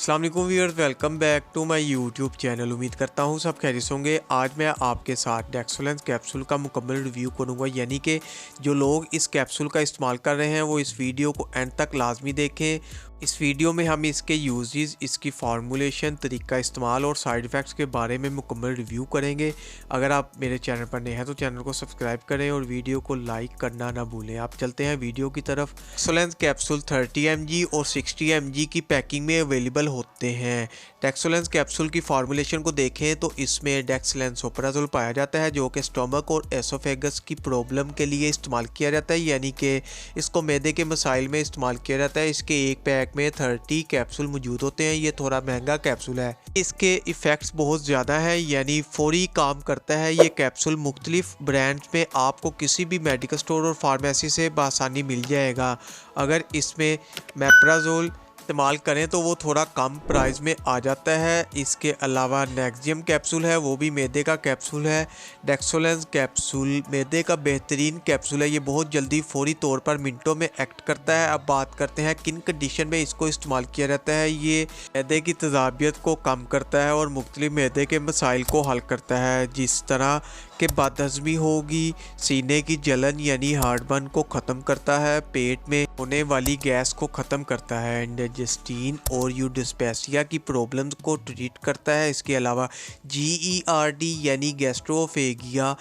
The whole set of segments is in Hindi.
अस्सलाम वालेकुम viewers, welcome back to my YouTube channel. उम्मीद करता हूँ सब खैरियत से होंगे। आज मैं आपके साथ डेक्सोलेंस कैप्सूल का मुकम्मल रिव्यू करूँगा, यानी कि जो लोग इस कैप्सूल का इस्तेमाल कर रहे हैं वो इस वीडियो को एंड तक लाजमी देखें। इस वीडियो में हम इसके यूजेस, इसकी फार्मूलेशन, तरीका इस्तेमाल और साइड इफ़ेक्ट्स के बारे में मुकम्मल रिव्यू करेंगे। अगर आप मेरे चैनल पर नए हैं तो चैनल को सब्सक्राइब करें और वीडियो को लाइक करना ना भूलें। आप चलते हैं वीडियो की तरफ। डेक्सोलेंस कैप्सूल 30 mg और 60 mg की पैकिंग में अवेलेबल होते हैं। डेक्सोलेंस कैप्सूल की फार्मूलेशन को देखें तो इसमें डेक्सलेंसोपराजोल पाया जाता है, जो कि स्टमक और एसोफेगस की प्रॉब्लम के लिए इस्तेमाल किया जाता है, यानी कि इसको मैदे के मसाइल में इस्तेमाल किया जाता है। इसके एक पैक में 30 कैप्सूल मौजूद होते हैं। ये थोड़ा महंगा कैप्सूल है। इसके इफ़ेक्ट्स बहुत ज़्यादा है, यानी फौरी काम करता है। ये कैप्सूल मुख्तलिफ ब्रांड्स में आपको किसी भी मेडिकल स्टोर और फार्मेसी से बआसानी मिल जाएगा। अगर इसमें मेप्राजोल इस्तेमाल करें तो वो थोड़ा कम प्राइस में आ जाता है। इसके अलावा नेक्जियम कैप्सूल है, वो भी मैदे का कैप्सूल है। डेक्सोलेंस कैप्सूल मैदे का बेहतरीन कैप्सूल है। ये बहुत जल्दी फौरी तौर पर मिनटों में एक्ट करता है। अब बात करते हैं किन कंडीशन में इसको इस्तेमाल किया जाता है। ये मैदे की तेज़ाबियत को कम करता है और मुख्तलिफ मैदे के मसाइल को हल करता है, जिस तरह के बदहज़मी होगी, सीने की जलन यानी हार्टबर्न को ख़त्म करता है, पेट में होने वाली गैस को ख़त्म करता है, इंडाइजेस्टीन और यूडिस्पेसिया की प्रॉब्लम्स को ट्रीट करता है। इसके अलावा GERD यानी गैस्ट्रोफेगिया,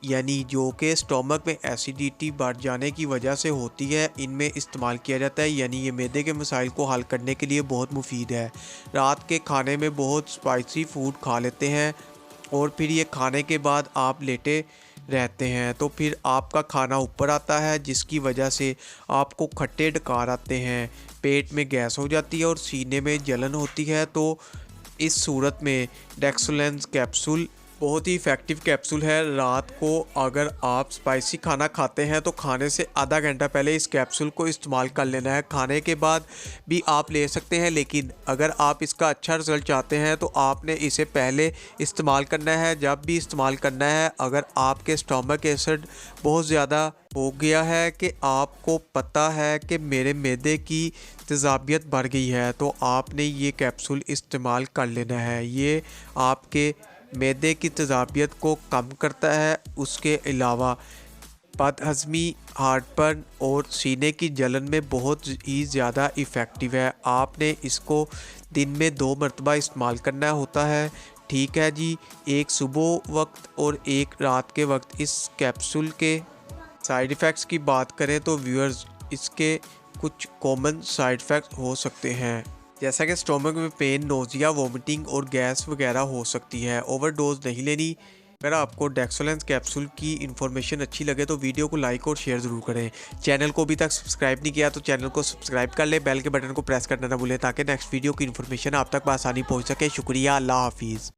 यानी जो कि स्टमक में एसिडिटी बढ़ जाने की वजह से होती है, इनमें इस्तेमाल किया जाता है। यानी ये मैदे के मसाइल को हल करने के लिए बहुत मुफीद है। रात के खाने में बहुत स्पाइसी फूड खा लेते हैं और फिर ये खाने के बाद आप लेटे रहते हैं तो फिर आपका खाना ऊपर आता है, जिसकी वजह से आपको खट्टे डकार आते हैं, पेट में गैस हो जाती है और सीने में जलन होती है। तो इस सूरत में डेक्सोलेंस कैप्सूल बहुत ही इफ़ेक्टिव कैप्सूल है। रात को अगर आप स्पाइसी खाना खाते हैं तो खाने से आधा घंटा पहले इस कैप्सूल को इस्तेमाल कर लेना है। खाने के बाद भी आप ले सकते हैं, लेकिन अगर आप इसका अच्छा रिज़ल्ट चाहते हैं तो आपने इसे पहले इस्तेमाल करना है। जब भी इस्तेमाल करना है, अगर आपके स्टमक एसिड बहुत ज़्यादा हो गया है कि आपको पता है कि मेरे मैदे की तेज़ाबियत बढ़ गई है, तो आपने ये कैप्सूल इस्तेमाल कर लेना है। ये आपके मैदे की तेज़ाबियत को कम करता है। उसके अलावा बदहज़मी, हार्टबर्न और सीने की जलन में बहुत ही ज़्यादा इफ़ेक्टिव है। आपने इसको दिन में 2 मरतबा इस्तेमाल करना होता है। ठीक है जी, एक सुबह वक्त और एक रात के वक्त। इस कैप्सूल के साइड इफ़ेक्ट्स की बात करें तो व्यूअर्स, इसके कुछ कॉमन साइड इफ़ेक्ट्स हो सकते हैं, जैसा कि स्टोमक में पेन, नोज़िया, वोमिटिंग और गैस वगैरह हो सकती है। ओवरडोज नहीं लेनी। अगर आपको डेक्सोलेंस कैप्सूल की इन्फॉर्मेशन अच्छी लगे तो वीडियो को लाइक और शेयर ज़रूर करें। चैनल को अभी तक सब्सक्राइब नहीं किया तो चैनल को सब्सक्राइब कर लें, बेल के बटन को प्रेस करना ना भूलें ताकि नेक्स्ट वीडियो की इन्फॉर्मेशन आप तक बआसानी पहुँच सके। शुक्रिया, अल्लाह हाफिज़।